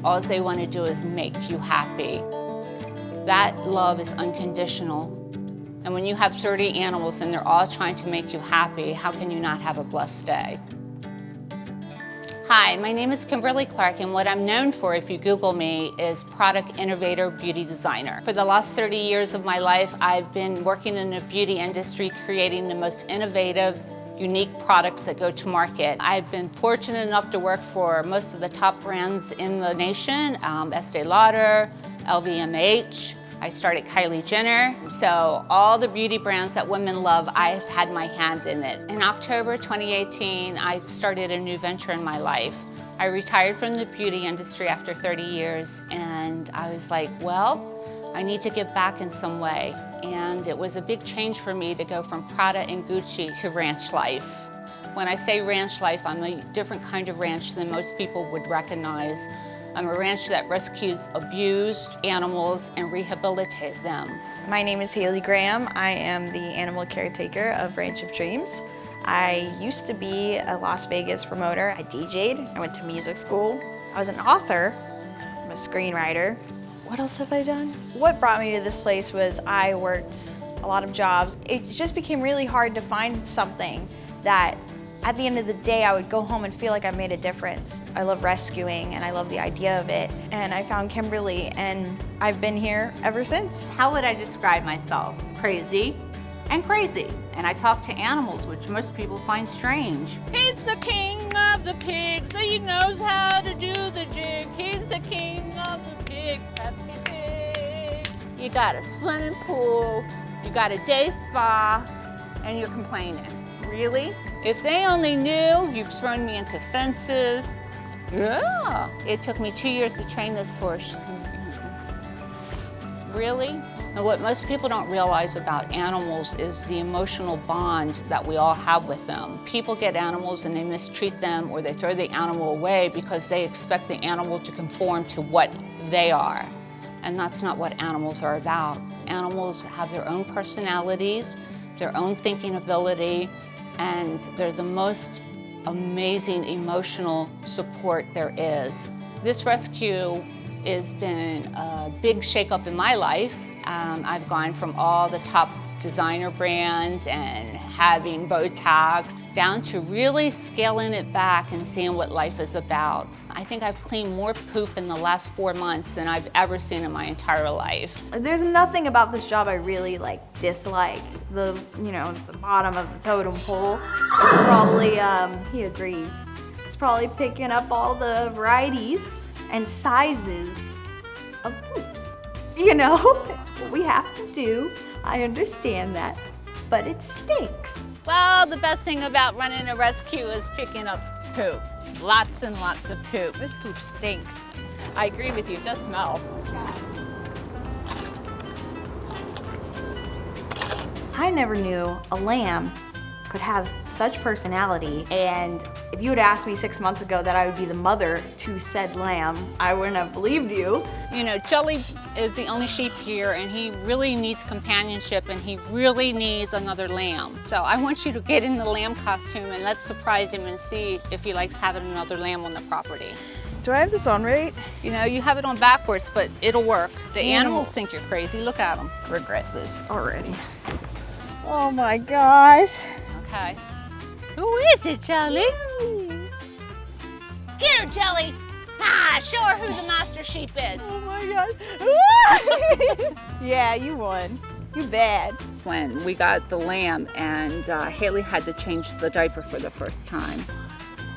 All they want to do is make you happy. That love is unconditional. And when you have 30 animals and they're all trying to make you happy, how can you not have a blessed day? Hi, my name is Kimberly Clark, and what I'm known for, if you Google me, is product innovator, beauty designer. For the last 30 years of my life, I've been working in the beauty industry, creating the most innovative, unique products that go to market. I've been fortunate enough to work for most of the top brands in the nation, Estee Lauder, LVMH. I started Kylie Jenner. So all the beauty brands that women love, I've had my hand in it. In October 2018, I started a new venture in my life. I retired from the beauty industry after 30 years, and I was like, well, I need to give back in some way. And it was a big change for me to go from Prada and Gucci to ranch life. When I say ranch life, I'm a different kind of ranch than most people would recognize. I'm a ranch that rescues abused animals and rehabilitates them. My name is Haylee Graham. I am the animal caretaker of Ranch of Dreams. I used to be a Las Vegas promoter. I DJ'd, I went to music school. I was an author, I'm a screenwriter. What else have I done? What brought me to this place was I worked a lot of jobs. It just became really hard to find something that at the end of the day, I would go home and feel like I made a difference. I love rescuing and I love the idea of it. And I found Kimberly and I've been here ever since. How would I describe myself? Crazy and crazy. And I talk to animals, which most people find strange. He's the king of the pigs, he knows how to do the jig. He's the king of the pigs, happy pig. You got a swimming pool, you got a day spa, and you're complaining. Really? If they only knew, you've thrown me into fences. Yeah. It took me 2 years to train this horse. Really? And what most people don't realize about animals is the emotional bond that we all have with them. People get animals and they mistreat them or they throw the animal away because they expect the animal to conform to what they are. And that's not what animals are about. Animals have their own personalities, their own thinking ability, and they're the most amazing emotional support there is. This rescue has been a big shakeup in my life. I've gone from all the top designer brands and having Botox down to really scaling it back and seeing what life is about. I think I've cleaned more poop in the last 4 months than I've ever seen in my entire life. There's nothing about this job I really dislike. The bottom of the totem pole is probably, he agrees, it's probably picking up all the varieties and sizes of poops. It's what we have to do. I understand that, but it stinks. Well, the best thing about running a rescue is picking up poop. Lots and lots of poop. This poop stinks. I agree with you, it does smell. I never knew a lamb could have such personality, and if you had asked me 6 months ago that I would be the mother to said lamb, I wouldn't have believed you. Jelly is the only sheep here, and he really needs companionship, and he really needs another lamb. So I want you to get in the lamb costume and let's surprise him and see if he likes having another lamb on the property. Do I have this on right? You have it on backwards, but it'll work. The animals think you're crazy. Look at them. Regret this already. Oh my gosh. Okay. Who is it, Jelly? Get her, Jelly. Show her who the master sheep is. Oh my gosh. Yeah, you won. You bad. When we got the lamb and Haylee had to change the diaper for the first time,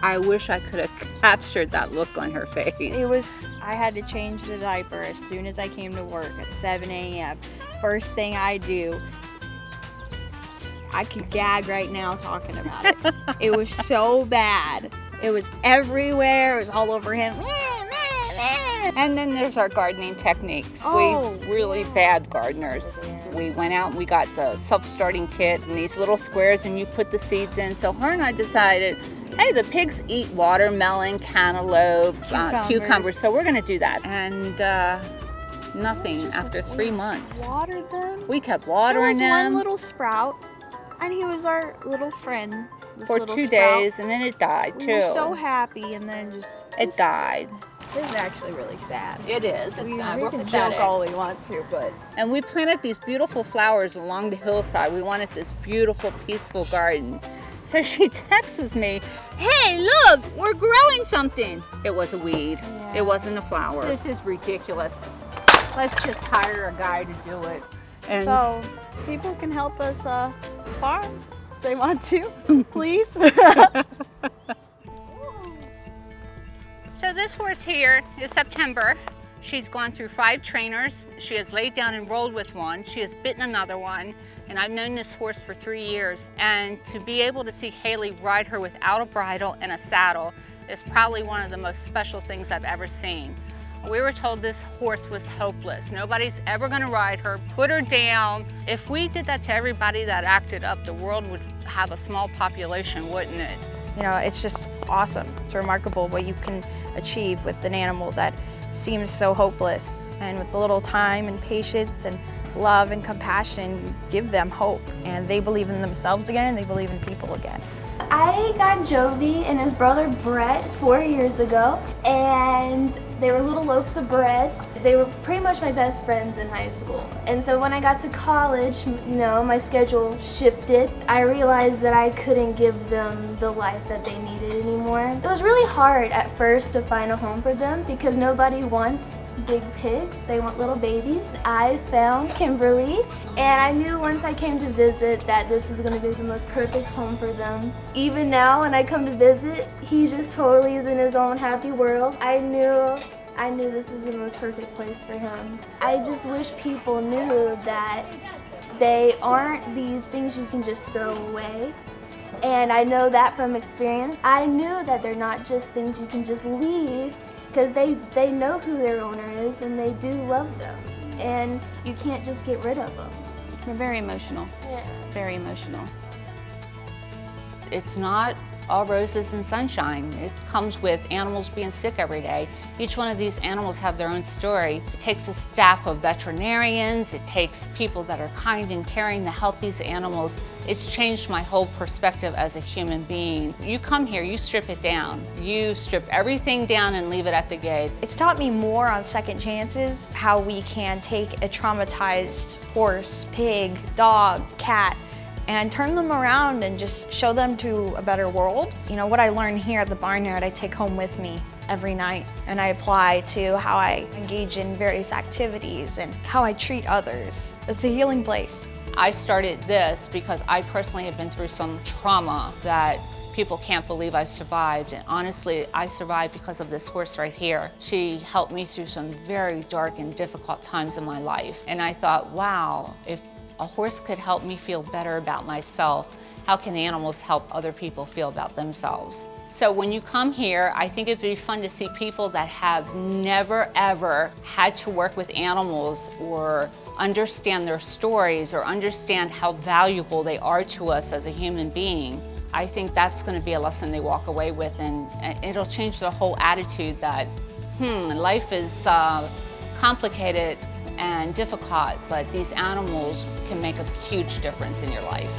I wish I could have captured that look on her face. I had to change the diaper as soon as I came to work at 7 a.m. First thing I do. I could gag right now talking about it. It was so bad. It was everywhere. It was all over him. And then there's our gardening techniques. We're really bad gardeners. We went out and we got the self-starting kit and these little squares and you put the seeds in. So her and I decided, hey, the pigs eat watermelon, cantaloupe, cucumbers. So we're gonna do that. And nothing after 3 months. Watered them? We kept watering them. There was one little sprout And he was our little friend. For little 2 sprout. days, and then it died too. We were so happy, and then just It died. This is actually really sad. It is. We we're can pathetic. joke all we want to, but And we planted these beautiful flowers along the hillside. We wanted this beautiful, peaceful garden. So she texts me, "Hey, look, we're growing something." It was a weed. Yeah. It wasn't a flower. This is ridiculous. Let's just hire a guy to do it. And so people can help us farm if they want to, please. So this horse here is September. She's gone through 5 trainers. She has laid down and rolled with one. She has bitten another one. And I've known this horse for 3 years. And to be able to see Haylee ride her without a bridle and a saddle is probably one of the most special things I've ever seen. We were told this horse was hopeless. Nobody's ever gonna ride her, put her down. If we did that to everybody that acted up, the world would have a small population, wouldn't it? You know, it's just awesome. It's remarkable what you can achieve with an animal that seems so hopeless. And with a little time and patience and love and compassion, you give them hope. And they believe in themselves again, and they believe in people again. I got Jovi and his brother Brett 4 years ago, and they were little loaves of bread. They were pretty much my best friends in high school. And so when I got to college, you know, my schedule shifted. I realized that I couldn't give them the life that they needed anymore. It was really hard at first to find a home for them because nobody wants big pigs, they want little babies. I found Kimberly, and I knew once I came to visit that this is going to be the most perfect home for them. Even now when I come to visit, he just totally is in his own happy world. I knew this is the most perfect place for him. I just wish people knew that they aren't these things you can just throw away. And I know that from experience. I knew that they're not just things you can just leave, because they know who their owner is and they do love them. And you can't just get rid of them. We're very emotional. Yeah. Very emotional. It's not all roses and sunshine. It comes with animals being sick every day. Each one of these animals have their own story. It takes a staff of veterinarians, it takes people that are kind and caring to help these animals. It's changed my whole perspective as a human being. You come here, you strip it down. You strip everything down and leave it at the gate. It's taught me more on second chances, how we can take a traumatized horse, pig, dog, cat, and turn them around and just show them to a better world. You know, what I learn here at the barnyard, I take home with me every night, and I apply to how I engage in various activities and how I treat others. It's a healing place. I started this because I personally have been through some trauma that people can't believe I survived. And honestly, I survived because of this horse right here. She helped me through some very dark and difficult times in my life. And I thought, wow, if a horse could help me feel better about myself, how can animals help other people feel about themselves? So when you come here, I think it'd be fun to see people that have never ever had to work with animals or understand their stories or understand how valuable they are to us as a human being. I think that's going to be a lesson they walk away with, and it'll change their whole attitude that, life is complicated and difficult, but these animals can make a huge difference in your life.